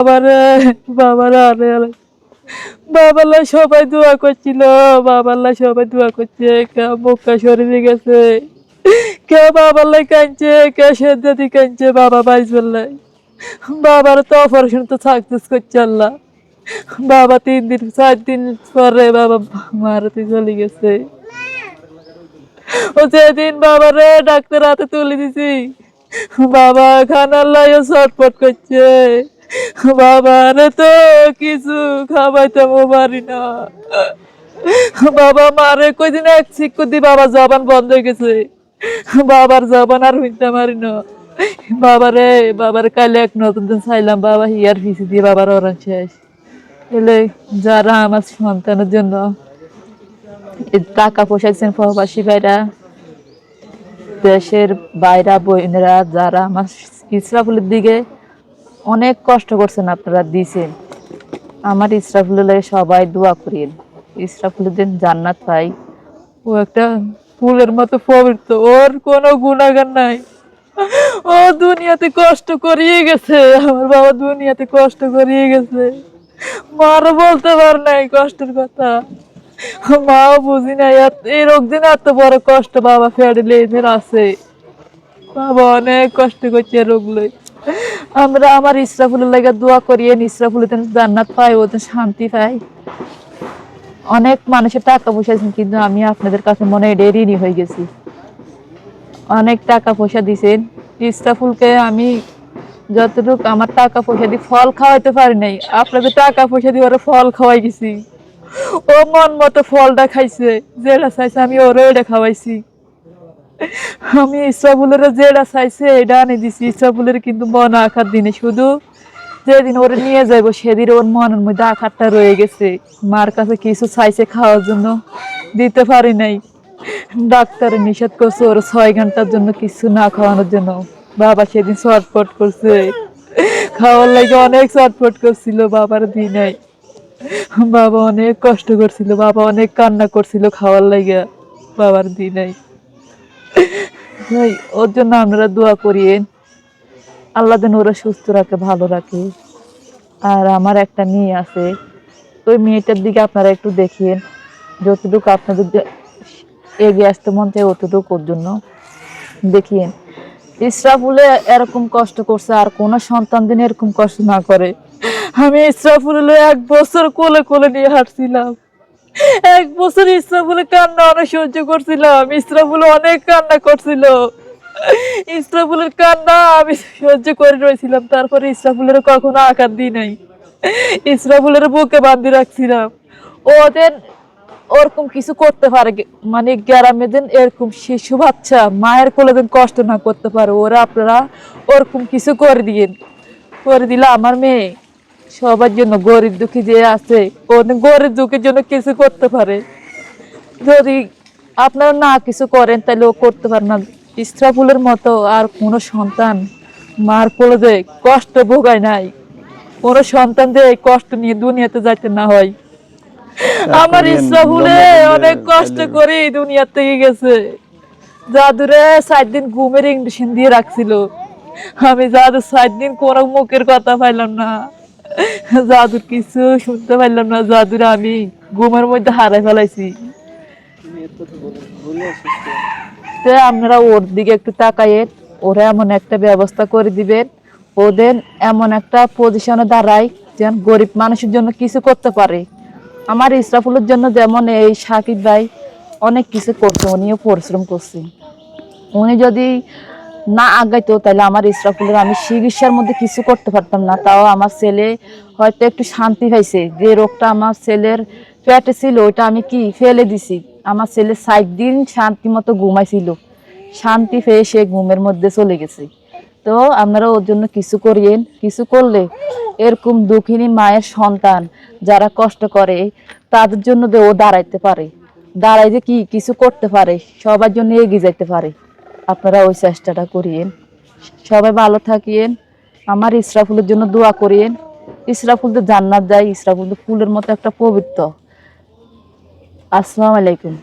বাবারে বাবারা বাবাল্লা সবাই দোয়া করছিল, বাবাল্লা সবাই দোয়া করছে, কেউ মক্কা শরীফে গেছে, কেউ বাবাল্লাই কাঁদছে, কেউ সেদি কাঁদছে বাবা বাইজবেল্লাই। বাবার তো অপারেশন তো সাকসেস করছে আল্লাহ। বাবা 3 দিন 4 দিন পরে বাবা মারাতে চলে গেছে। ও যেদিন বাবারে ডাক্তার হাতে তুলে দিছি, বাবা খানার লাই ছটফট করছে। বাবারে তো কিছু খাওয়াইতেও পারি না। বাবা মারে কয়দিন এক শিক্ষক দি বাবা জবান বন্ধ হয়ে গেছে, বাবার জবান আর হইতে পারি না। বাবার কালে এক নতুন দিন চাইলাম, বাবা হিয়ার ফিসি দিয়ে বাবার ওরান শেষ। এলে যারা আমার সন্তানের জন্য টাকা পয়সা দিচ্ছেন, প্রবাসী ভাইরা, দেশের বাইরা বোনেরা, যারা আমার ইসরাফুলের দিকে অনেক কষ্ট করছেন, আপনারা দিছেন। আমার ইসরাফুলের লাগে সবাই দোয়া করিয়েন, ইসরাফুলের দিন জান্নাত পাই। ও একটা ফুলের মতো পবিত্র, ওর কোনো গুণাগার নাই। ও দুনিয়াতে কষ্ট করিয়ে গেছে, আমার বাবা দুনিয়াতে কষ্ট করিয়ে গেছে। মারও বলতে পার নাই কষ্টের কথা, মাও বুঝি নাই এই রোগ দিন এত বড় কষ্ট বাবা ফেডলে এদের আছে। বাবা অনেক কষ্ট করছে রোগ লই। আমরা আমার ইসরাফুলের লাগে দোয়া করি, ইসরাফুল জান্নাত পাই, ওদের শান্তি পাই। অনেক মানুষের টাকা পয়সা দিচ্ছেন, কিন্তু আমি আপনাদের কাছে মনে হয় ঋণী হয়ে গেছি। অনেক টাকা পয়সা দিছেন ইসরাফুলকে, আমি যতটুকু আমার টাকা পয়সা দিয়ে ফল খাওয়াইতে পারি নাই, আপনাদের টাকা পয়সা দিয়ে ওরা ফল খাওয়াই গেছি। ও মন মতো ফলটা খাইছে, যেটা চাইছে আমি ওরে ওটা খাওয়াইছি। আমি ইসরাফুলের যেটা চাইছে এটা আনি দিছি। ইসরাফুলের কিন্তু মন আঘাত দিনে, শুধু যেদিন ওরে নিয়ে যাইব সেদিন ওর মনের মধ্যে আঘাতটা রয়ে গেছে। মার কাছে কিছু চাইছে খাওয়ার জন্য, দিতে পারি নাই। ডাক্তারে নিষেধ করছে ওর 6 ঘন্টার জন্য কিছু না খাওয়ানোর জন্য। বাবা সেদিন ছটফট করছে, খাওয়ার লাগে অনেক ছটফট করছিল, বাবার দি নাই। বাবা অনেক কষ্ট করছিল, বাবা অনেক কান্না করছিল খাওয়ার লাগে, বাবার দি নাই। ওর জন্য আপনারা দোয়া করিয়েন, আল্লাহ যেন ওরা সুস্থ রাখে, ভালো রাখে। আর আমার একটা মেয়ে আছে, ওই মেয়েটার দিকে আপনারা একটু দেখিয়েন, যতটুকু আপনাদের এগিয়ে আসতে মন চায় অতটুকু ওর জন্য দেখিয়েন। ইসরাফুলে এরকম কষ্ট করছে, আর কোন সন্তান দিন এরকম কষ্ট না করে। আমি ইসরাফুলে 1 বছর কোলে কোলে নিয়ে হাঁটছিলাম, 1 বছর ইসরাফুলে কান্না অনেক সহ্য করছিলাম। ইসরাফুল অনেক কান্না করছিল, ইসরাফুলের কান্না আমি সহ্য করে রয়েছিলাম। তারপরে ইসরাফুলের কখনো আঘাত দিই নাই, ইসরাফুলের বুকে বান্ধি রাখছিলাম। ওদের ওরকম কিছু করতে পারে, মানে গ্রামে দিন এরকম শিশু বাচ্চা মায়ের কোলে দিন কষ্ট না করতে পারে, ওরা আপনারা ওরকম কিছু করে দিলে আমার মেয়ে সবার জন্য, গরিব দুঃখী যে আছে ওদের গরিব দুঃখের জন্য কিছু করতে পারে। যদি আপনারা না কিছু করেন তাহলে ও করতে পারে না। ইসরাফুলের মতো আর কোনো সন্তান মার কোলে যে কষ্ট ভোগায় নাই, কোনো সন্তান যে কষ্ট নিয়ে দুনিয়াতে যাইতে না হয়। আমার ইসরাফুলে অনেক কষ্ট করে দুনিয়া থেকে গেছে। জাদুরে 4 দিন ঘুমের ইঞ্জেকশন দিয়ে রাখছিল, আমি জাদুর 4 দিন কোনো মুখের কথা পাইলাম না, জাদুর কিছু শুনতে পাইলাম না। জাদুরে আমি ঘুমের মধ্যে হারাই ফেলাইছি। তো আপনারা ওর দিকে একটু তাকাইয়েন, ওরা এমন একটা ব্যবস্থা করে দিবেন, ওদের এমন একটা পজিশনে দাঁড়ায় যেন গরিব মানুষের জন্য কিছু করতে পারে। আমার ইসরাফুলের জন্য যেমন এই সাকিব ভাই অনেক কিছু করছে, উনিও পরিশ্রম করছে। উনি যদি না আগাইতো তাহলে আমার ইসরাফুলের আমি চিকিৎসার মধ্যে কিছু করতে পারতাম না। তাও আমার ছেলে হয়তো একটু শান্তি পাইছে, যে রোগটা আমার ছেলের পেটে ছিল ওইটা আমি কি ফেলে দিছি। আমার ছেলে 7 দিন শান্তি মতো ঘুমাইছিল, শান্তি পেয়ে সে ঘুমের মধ্যে চলে গেছে। তো আপনারা ওর জন্য কিছু করিয়েন, কিছু করলে এরকম দুঃখিনী মায়ের সন্তান যারা কষ্ট করে তাদের জন্য যে ও দাঁড়াইতে পারে, দাঁড়াই যে কি কিছু করতে পারে, সবার জন্য এগিয়ে যেতে পারে। আপনারা ওই চেষ্টাটা করিয়েন। সবাই ভালো থাকিয়েন, আমার ইসরাফুলের জন্য দোয়া করিয়েন। ইসরাফুল তো জান্নাত যায়, ইসরাফুল তো ফুলের মতো একটা পবিত্র। আসসালামু আলাইকুম।